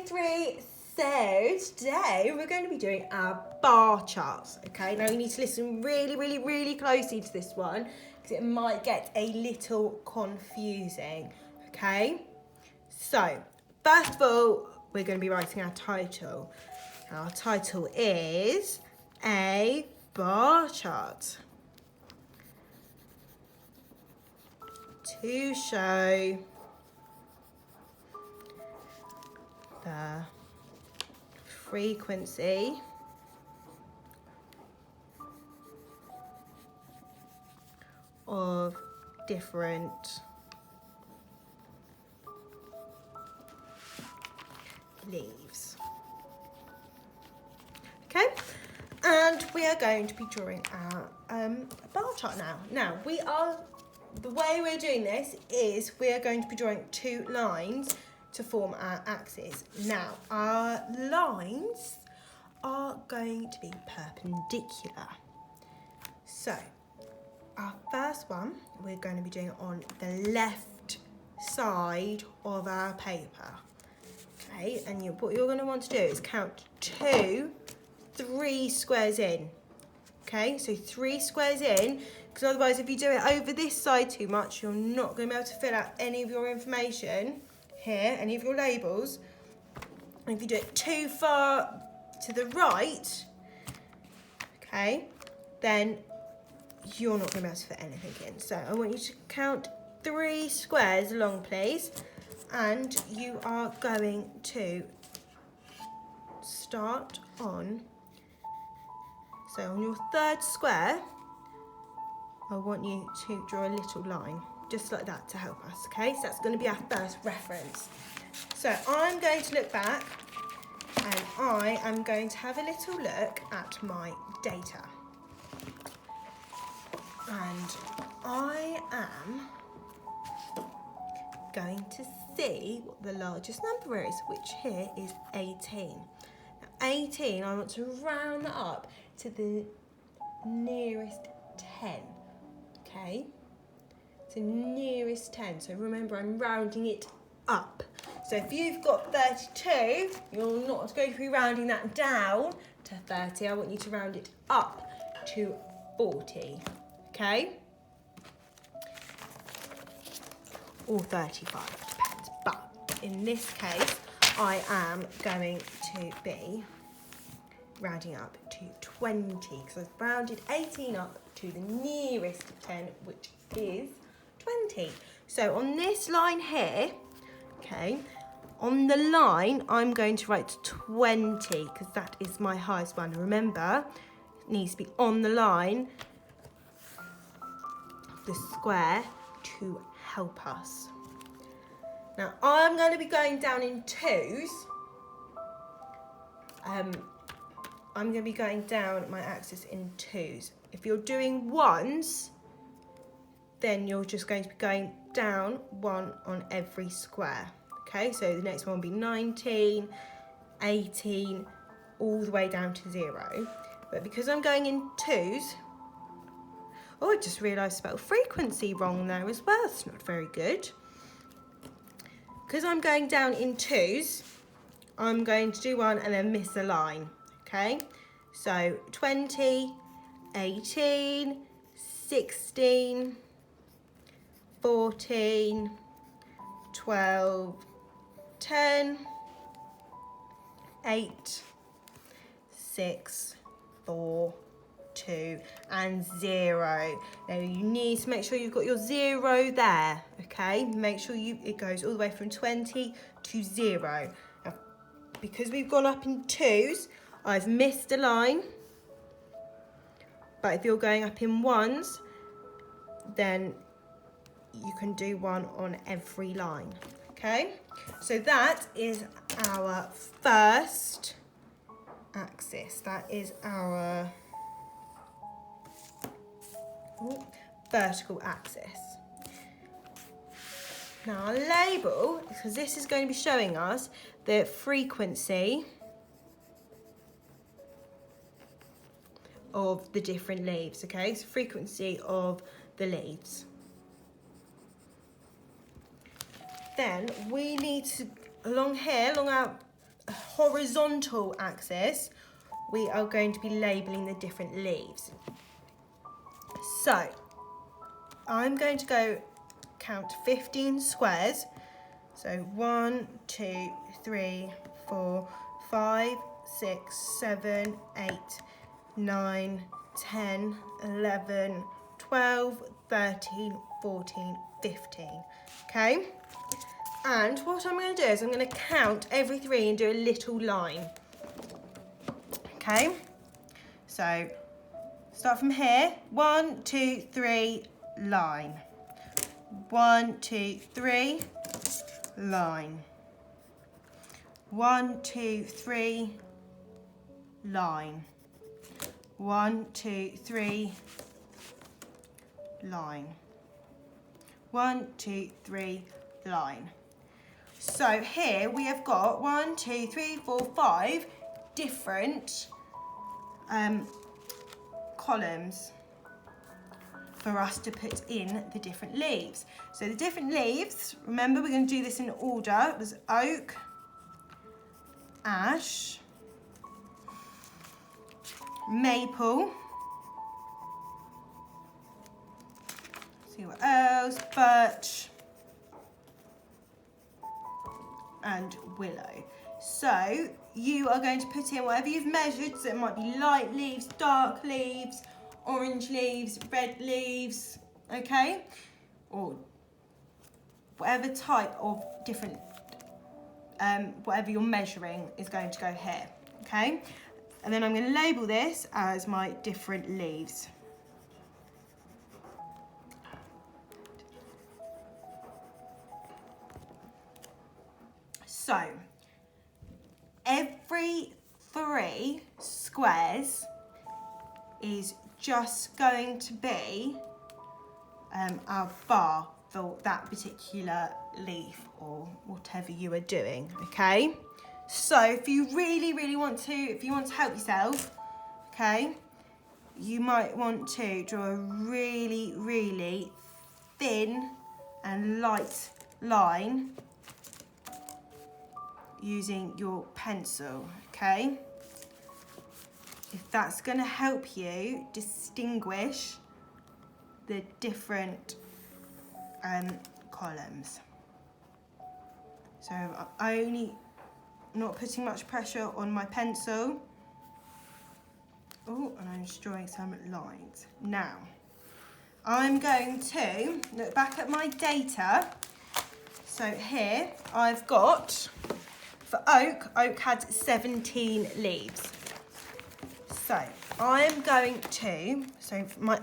Year 3. So today we're going to be doing our bar charts, okay? Now you need to listen really closely to this one because it might get a little confusing, okay? So, first of all, we're going to be writing our title. Our title is a bar chart to show the frequency of different leaves. Okay, and we are going to be drawing our bar chart now. The way we're doing this is we are going to be drawing two lines to form our axis. Now, our lines are going to be perpendicular. So, our first one, we're going to be doing on the left side of our paper. Okay, and what you're going to want to do is count 3 squares in. Okay, so 3 squares in, because otherwise if you do it over this side too much, you're not going to be able to fill out any of your information here, any of your labels. And if you do it too far to the right, okay, then you're not going to be able to fit anything in. So I want you to count 3 squares along, please. And you are going to start on, so on your third square, I want you to draw a little line, just like that to help us, okay? So that's going to be our first reference. So I'm going to look back and I am going to have a little look at my data. And I am going to see what the largest number is, which here is 18. Now 18, I want to round that up to the nearest 10, okay? So nearest 10, so remember I'm rounding it up. So if you've got 32, you're not going to be rounding that down to 30, I want you to round it up to 40, okay? Or 35, depends. But in this case, I am going to be rounding up to 20 because I've rounded 18 up to the nearest 10, which is 20. So on this line here, okay, on the line, I'm going to write 20 because that is my highest one. Remember, it needs to be on the line, the square, to help us. Now I'm going to be going down in 2s. I'm going to be going down my axis in 2s. If you're doing 1s, then you're just going to be going down 1 on every square. Okay, so the next one will be 19, 18, all the way down to 0. But because I'm going in 2s, oh, I just realised I spelled frequency wrong there as well. It's not very good. Because I'm going down in 2s, I'm going to do 1 and then miss a line. Okay? So 20, 18, 16, 14, 12, 10, 8, 6, 4, 2 and 0. Now you need to make sure you've got your 0 there, okay? Make sure it goes all the way from 20 to 0. Now, because we've gone up in 2s, I've missed a line. But if you're going up in 1s, then you can do 1 on every line, okay? So that is our first axis. That is our vertical axis. Now our label, because this is going to be showing us the frequency of the different leaves, okay? So frequency of the leaves. Then we need to, along here, along horizontal axis, we are going to be labelling the different leaves. So I'm going to go count 15 squares. So 1, 2, 3, 4, 5, 6, 7, 8, 9, 10, 11, 12, 13, 14, 15. Okay? And what I'm going to do is I'm going to count every 3 and do a little line. Okay? So start from here. 1, 2, 3, line. 1, 2, 3, line. 1, 2, 3, line. 1, 2, 3, line. 1, 2, 3, line. So here we have got 1, 2, 3, 4, 5 different columns for us to put in the different leaves. So the different leaves, remember we're going to do this in order. It was oak, ash, maple, see what else, birch, and willow. So you are going to put in whatever you've measured, so it might be light leaves, dark leaves, orange leaves, red leaves, okay? Or whatever type of different, whatever you're measuring is going to go here, okay? And then I'm going to label this as my different leaves. So, every 3 squares is just going to be our bar for that particular leaf or whatever you are doing, okay? So if you really want to help yourself, okay, you might want to draw a really thin and light line using your pencil, okay? If that's going to help you distinguish the different columns. So I'm not putting much pressure on my pencil. Oh, and I'm just drawing some lines. Now, I'm going to look back at my data. So here I've got, for oak had 17 leaves. So I'm going to, so for my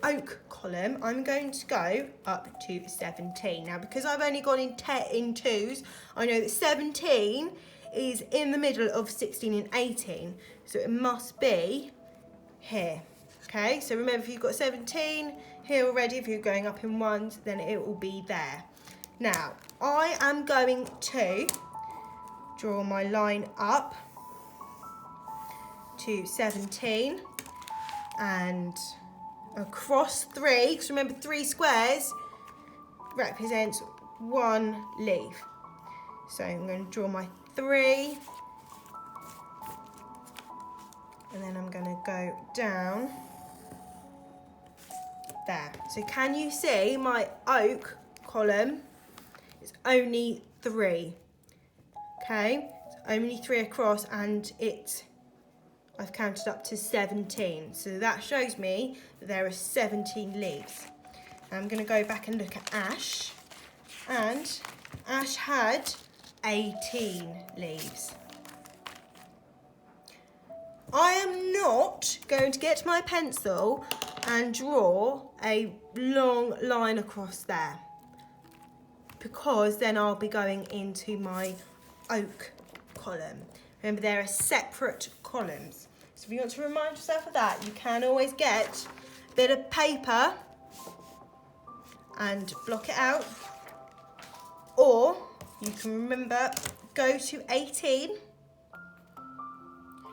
oak column, I'm going to go up to 17. Now, because I've only gone in 2s, I know that 17 is in the middle of 16 and 18. So it must be here. Okay, so remember, if you've got 17 here already, if you're going up in 1s, then it will be there. Now, I am going to draw my line up to 17 and across 3, because remember 3 squares represents 1 leaf. So I'm going to draw my 3 and then I'm going to go down there. So can you see my oak column is only 3? Okay, it's only 3 across and I've counted up to 17. So that shows me that there are 17 leaves. I'm going to go back and look at ash, and ash had 18 leaves. I am not going to get my pencil and draw a long line across there, because then I'll be going into my oak column. Remember, there are separate columns. So if you want to remind yourself of that, you can always get a bit of paper and block it out. Or you can remember, go to 18.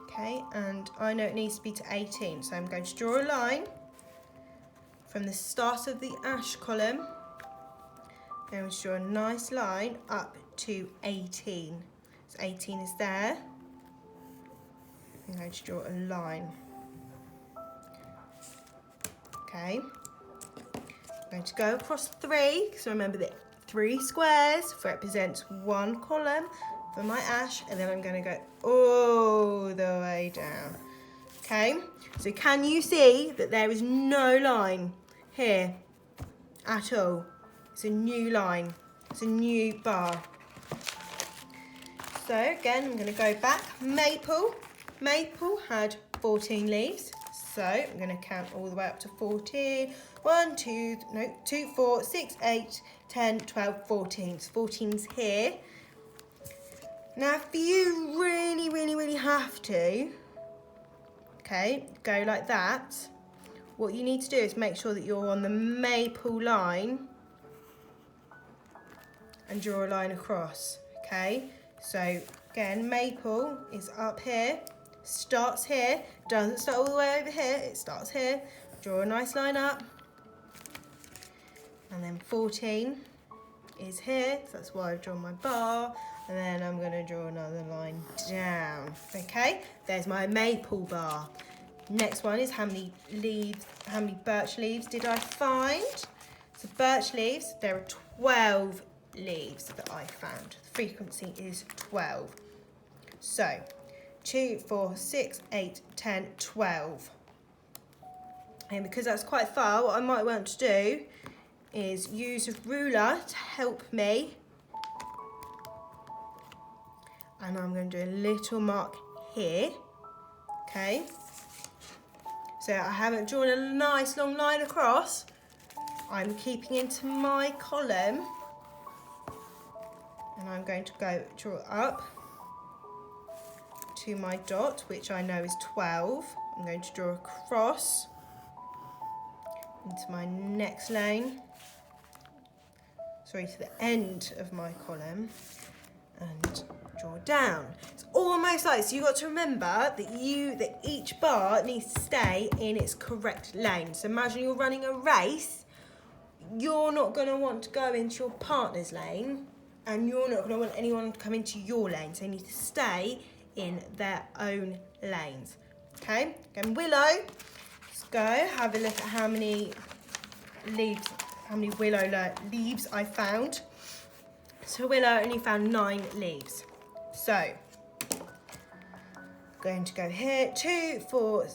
Okay, and I know it needs to be to 18. So I'm going to draw a line from the start of the ash column. I'm going to draw a nice line up to 18. So 18 is there. I'm going to draw a line. Okay. I'm going to go across 3, so remember that 3 squares represents 1 column for my ash, and then I'm going to go all the way down. Okay, so can you see that there is no line here at all? It's a new line, it's a new bar. So again, I'm going to go back. Maple had 14 leaves. So I'm going to count all the way up to 14. 2, 4, 6, 8, 10, 12, 14. So 14's here. Now if you really have to, okay, go like that, what you need to do is make sure that you're on the maple line and draw a line across, okay? So again, maple is up here, starts here, doesn't start all the way over here, it starts here. Draw a nice line up. And then 14 is here, so that's why I've drawn my bar. And then I'm going to draw another line down. Okay, there's my maple bar. Next one is how many birch leaves did I find? So birch leaves, there are 12 leaves that I found. The frequency is 12. So 2, 4, 6, 8, 10, 12. And because that's quite far, what I might want to do is use a ruler to help me. And I'm going to do a little mark here, okay? So I haven't drawn a nice long line across. I'm keeping into my column. And I'm going to go draw up to my dot, which I know is 12. I'm going to draw across into my next lane. Sorry, to the end of my column. And draw down. It's almost like, so you've got to remember that each bar needs to stay in its correct lane. So imagine you're running a race, you're not going to want to go into your partner's lane, and you're not going to want anyone to come into your lane. So they need to stay in their own lanes. Okay, again, willow, let's go have a look at how many willow leaves I found. So willow only found 9 leaves. So, I'm going to go here, 2, 4,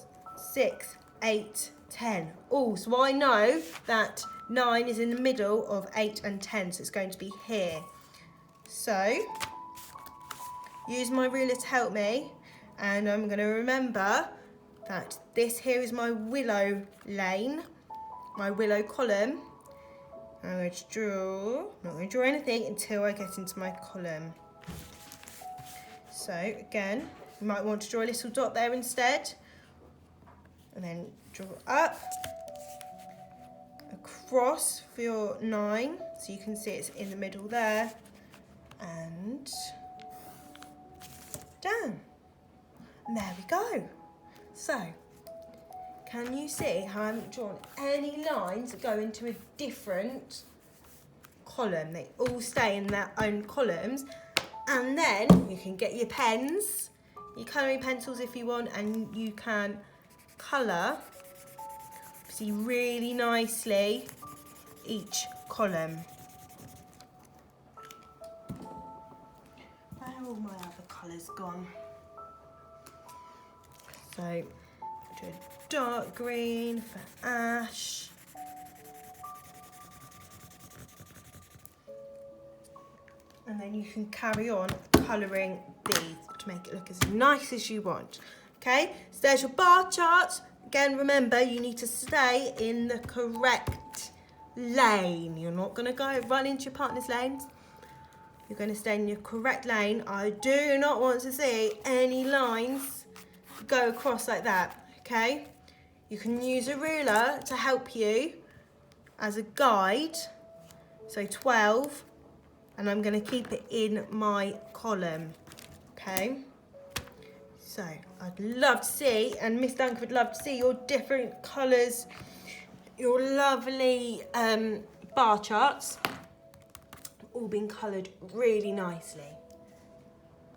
6, 8, 10. Oh, so I know that 9 is in the middle of 8 and 10, so it's going to be here. So, use my ruler to help me, and I'm going to remember that this here is my willow lane, my willow column. I'm going to draw, I'm not going to draw anything until I get into my column. So again, you might want to draw a little dot there instead, and then draw up, across for your 9, so you can see it's in the middle there, and down. And there we go. So, can you see how I haven't drawn any lines that go into a different column? They all stay in their own columns. And then you can get your pens, your colouring pencils if you want, and you can colour, see, really nicely each column. Where are all my other colours gone? So, do a dark green for ash. And then you can carry on colouring these to make it look as nice as you want. Okay, so there's your bar chart. Again, remember, you need to stay in the correct lane. You're not going to go run into your partner's lanes. You're going to stay in your correct lane. I do not want to see any lines go across like that, okay? You can use a ruler to help you as a guide. So 12. And I'm going to keep it in my column, okay? So I'd love to see, and Miss Duncan would love to see your different colours, your lovely bar charts, all being coloured really nicely.